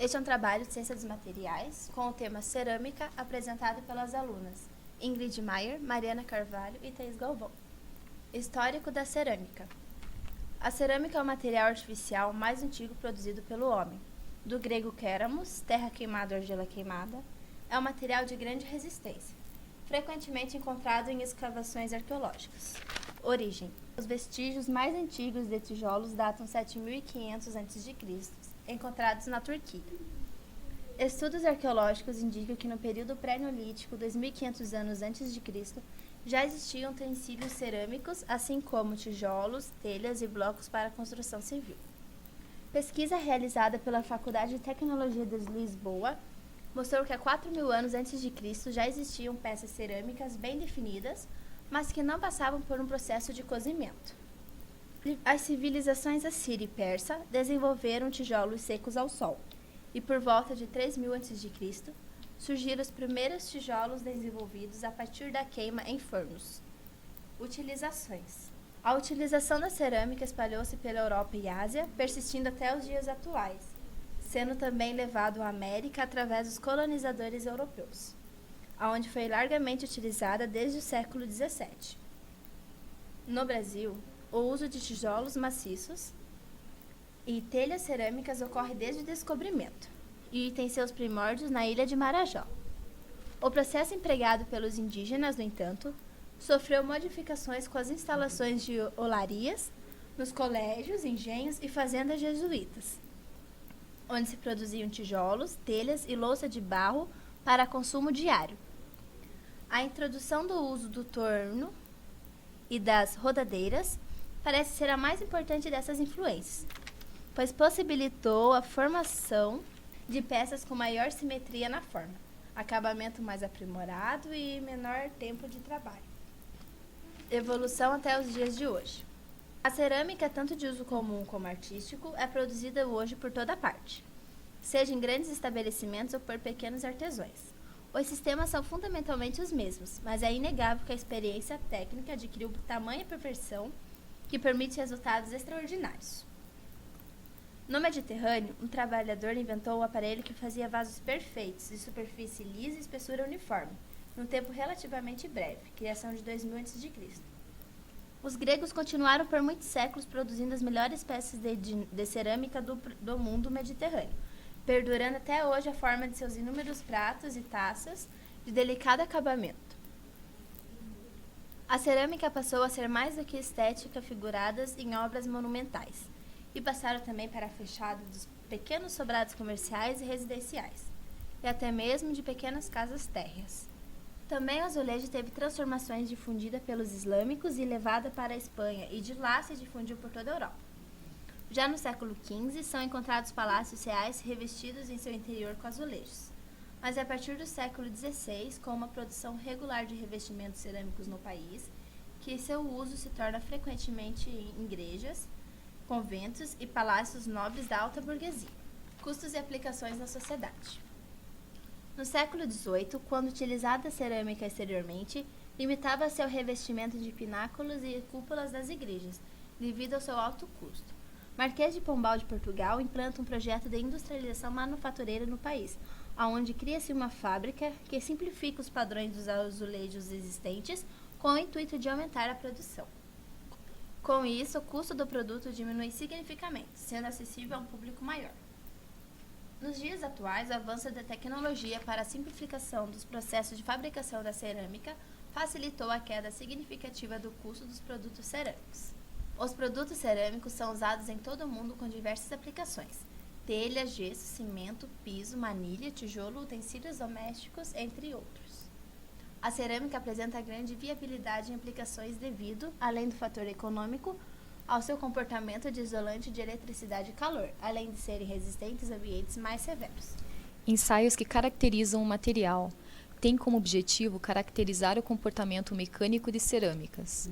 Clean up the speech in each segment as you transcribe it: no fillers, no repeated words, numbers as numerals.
Este é um trabalho de Ciência dos Materiais com o tema Cerâmica, apresentado pelas alunas Ingrid Maier, Mariana Carvalho e Thaís Galvão. Histórico da cerâmica. A cerâmica é o material artificial mais antigo produzido pelo homem. Do grego kéramos, terra queimada ou argila queimada, é um material de grande resistência, frequentemente encontrado em escavações arqueológicas. Origem. Os vestígios mais antigos de tijolos datam 7.500 a.C., encontrados na Turquia. Estudos arqueológicos indicam que no período pré-neolítico, 2.500 anos antes de Cristo, já existiam utensílios cerâmicos, assim como tijolos, telhas e blocos para a construção civil. Pesquisa realizada pela Faculdade de Tecnologia de Lisboa mostrou que há 4.000 anos antes de Cristo já existiam peças cerâmicas bem definidas, mas que não passavam por um processo de cozimento. As civilizações assíria e persa desenvolveram tijolos secos ao sol, e por volta de 3.000 a.C., surgiram os primeiros tijolos desenvolvidos a partir da queima em fornos. Utilizações. A utilização da cerâmica espalhou-se pela Europa e Ásia, persistindo até os dias atuais, sendo também levado à América através dos colonizadores europeus, onde foi largamente utilizada desde o século XVII. No Brasil, o uso de tijolos maciços e telhas cerâmicas ocorre desde o descobrimento e tem seus primórdios na ilha de Marajó. O processo empregado pelos indígenas, no entanto, sofreu modificações com as instalações de olarias nos colégios, engenhos e fazendas jesuítas, onde se produziam tijolos, telhas e louça de barro para consumo diário. A introdução do uso do torno e das rodadeiras parece ser a mais importante dessas influências, pois possibilitou a formação de peças com maior simetria na forma, acabamento mais aprimorado e menor tempo de trabalho. Evolução até os dias de hoje. A cerâmica, tanto de uso comum como artístico, é produzida hoje por toda parte, seja em grandes estabelecimentos ou por pequenos artesãos. Os sistemas são fundamentalmente os mesmos, mas é inegável que a experiência técnica adquiriu tamanha perfeição que permite resultados extraordinários. No Mediterrâneo, um trabalhador inventou um aparelho que fazia vasos perfeitos, de superfície lisa e espessura uniforme, num tempo relativamente breve, criação de 2.000 a.C. Os gregos continuaram por muitos séculos produzindo as melhores peças de cerâmica do mundo mediterrâneo, perdurando até hoje a forma de seus inúmeros pratos e taças de delicado acabamento. A cerâmica passou a ser mais do que estética figuradas em obras monumentais, e passaram também para a fachada dos pequenos sobrados comerciais e residenciais, e até mesmo de pequenas casas térreas. Também o azulejo teve transformações difundida pelos islâmicos e levada para a Espanha, e de lá se difundiu por toda a Europa. Já no século XV, são encontrados palácios reais revestidos em seu interior com azulejos, mas é a partir do século XVI, com uma produção regular de revestimentos cerâmicos no país, que seu uso se torna frequentemente em igrejas, conventos e palácios nobres da alta burguesia. Custos e aplicações na sociedade. No século XVIII, quando utilizada a cerâmica exteriormente, limitava-se ao revestimento de pináculos e cúpulas das igrejas, devido ao seu alto custo. Marquês de Pombal de Portugal implanta um projeto de industrialização manufatureira no país, onde cria-se uma fábrica que simplifica os padrões dos azulejos existentes com o intuito de aumentar a produção. Com isso, o custo do produto diminui significativamente, sendo acessível a um público maior. Nos dias atuais, o avanço da tecnologia para a simplificação dos processos de fabricação da cerâmica facilitou a queda significativa do custo dos produtos cerâmicos. Os produtos cerâmicos são usados em todo o mundo com diversas aplicações: telha, gesso, cimento, piso, manilha, tijolo, utensílios domésticos, entre outros. A cerâmica apresenta grande viabilidade em aplicações devido, além do fator econômico, ao seu comportamento de isolante de eletricidade e calor, além de serem resistentes a ambientes mais severos. Ensaios que caracterizam o material têm como objetivo caracterizar o comportamento mecânico de cerâmicas.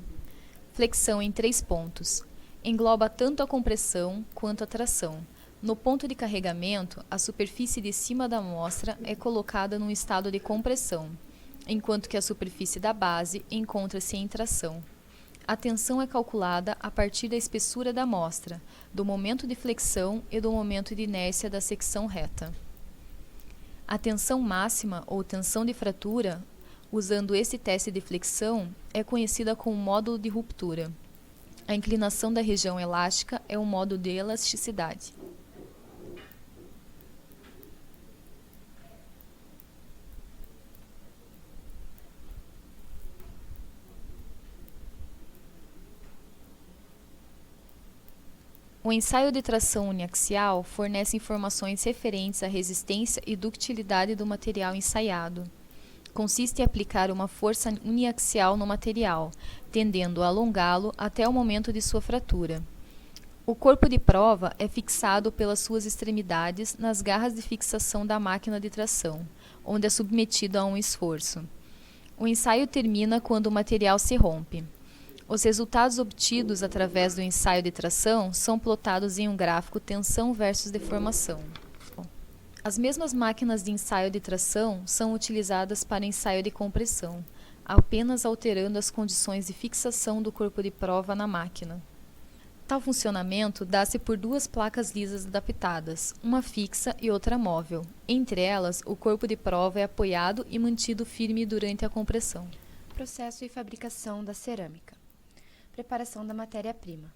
Flexão em 3 pontos. Engloba tanto a compressão quanto a tração. No ponto de carregamento, a superfície de cima da amostra é colocada num estado de compressão, enquanto que a superfície da base encontra-se em tração. A tensão é calculada a partir da espessura da amostra, do momento de flexão e do momento de inércia da secção reta. A tensão máxima ou tensão de fratura, usando esse teste de flexão, é conhecida como módulo de ruptura. A inclinação da região elástica é o módulo de elasticidade. O ensaio de tração uniaxial fornece informações referentes à resistência e ductilidade do material ensaiado. Consiste em aplicar uma força uniaxial no material, tendendo a alongá-lo até o momento de sua fratura. O corpo de prova é fixado pelas suas extremidades nas garras de fixação da máquina de tração, onde é submetido a um esforço. O ensaio termina quando o material se rompe. Os resultados obtidos através do ensaio de tração são plotados em um gráfico tensão versus deformação. As mesmas máquinas de ensaio de tração são utilizadas para ensaio de compressão, apenas alterando as condições de fixação do corpo de prova na máquina. Tal funcionamento dá-se por duas placas lisas adaptadas, uma fixa e outra móvel. Entre elas, o corpo de prova é apoiado e mantido firme durante a compressão. Processo e fabricação da cerâmica. Preparação da matéria-prima.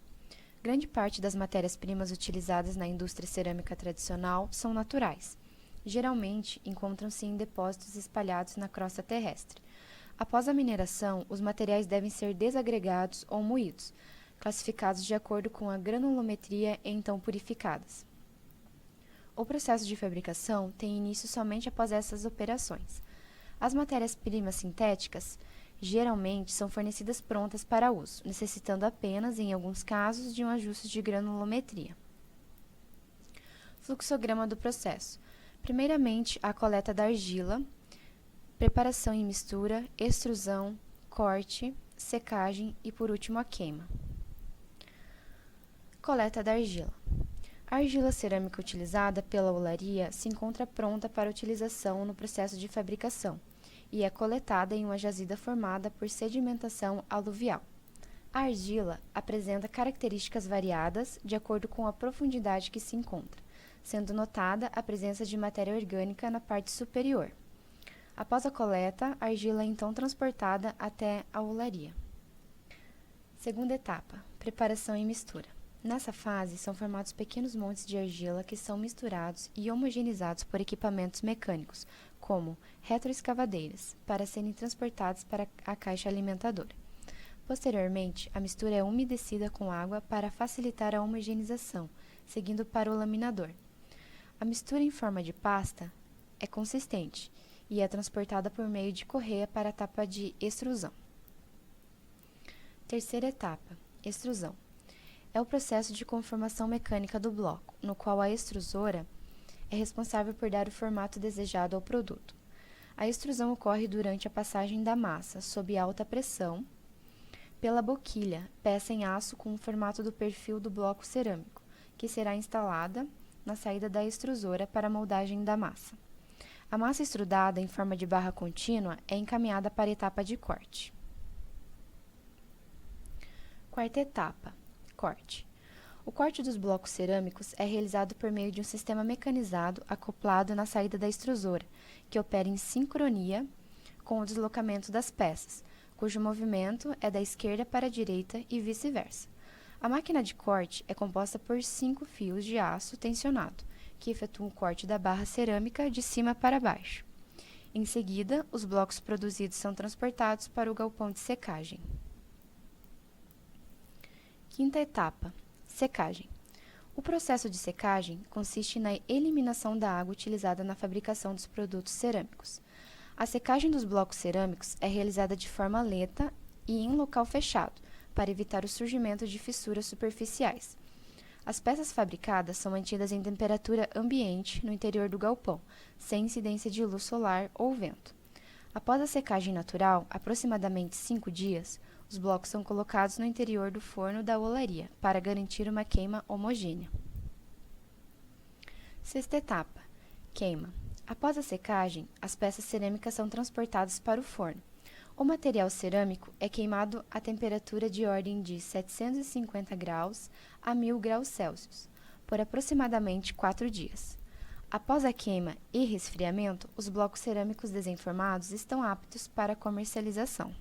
Grande parte das matérias-primas utilizadas na indústria cerâmica tradicional são naturais. Geralmente, encontram-se em depósitos espalhados na crosta terrestre. Após a mineração, os materiais devem ser desagregados ou moídos, classificados de acordo com a granulometria e então purificadas. O processo de fabricação tem início somente após essas operações. As matérias-primas sintéticas geralmente são fornecidas prontas para uso, necessitando apenas, em alguns casos, de um ajuste de granulometria. Fluxograma do processo. Primeiramente, a coleta da argila, preparação e mistura, extrusão, corte, secagem e, por último, a queima. Coleta da argila. A argila cerâmica utilizada pela olaria se encontra pronta para utilização no processo de fabricação e é coletada em uma jazida formada por sedimentação aluvial. A argila apresenta características variadas de acordo com a profundidade que se encontra, sendo notada a presença de matéria orgânica na parte superior. Após a coleta, a argila é então transportada até a olaria. Segunda etapa, preparação e mistura. Nessa fase, são formados pequenos montes de argila que são misturados e homogeneizados por equipamentos mecânicos, como retroescavadeiras, para serem transportados para a caixa alimentadora. Posteriormente, a mistura é umedecida com água para facilitar a homogeneização, seguindo para o laminador. A mistura em forma de pasta é consistente e é transportada por meio de correia para a etapa de extrusão. Terceira etapa, extrusão. É o processo de conformação mecânica do bloco, no qual a extrusora é responsável por dar o formato desejado ao produto. A extrusão ocorre durante a passagem da massa, sob alta pressão, pela boquilha, peça em aço com o formato do perfil do bloco cerâmico, que será instalada na saída da extrusora para a moldagem da massa. A massa extrudada em forma de barra contínua é encaminhada para a etapa de corte. Quarta etapa, corte. O corte dos blocos cerâmicos é realizado por meio de um sistema mecanizado acoplado na saída da extrusora, que opera em sincronia com o deslocamento das peças, cujo movimento é da esquerda para a direita e vice-versa. A máquina de corte é composta por 5 fios de aço tensionado, que efetuam o corte da barra cerâmica de cima para baixo. Em seguida, os blocos produzidos são transportados para o galpão de secagem. Quinta etapa, secagem. O processo de secagem consiste na eliminação da água utilizada na fabricação dos produtos cerâmicos. A secagem dos blocos cerâmicos é realizada de forma lenta e em local fechado, para evitar o surgimento de fissuras superficiais. As peças fabricadas são mantidas em temperatura ambiente no interior do galpão, sem incidência de luz solar ou vento. Após a secagem natural, aproximadamente 5 dias, os blocos são colocados no interior do forno da olaria, para garantir uma queima homogênea. Sexta etapa, queima. Após a secagem, as peças cerâmicas são transportadas para o forno. O material cerâmico é queimado a temperatura de ordem de 750 graus a 1000 graus Celsius, por aproximadamente 4 dias. Após a queima e resfriamento, os blocos cerâmicos desenformados estão aptos para comercialização.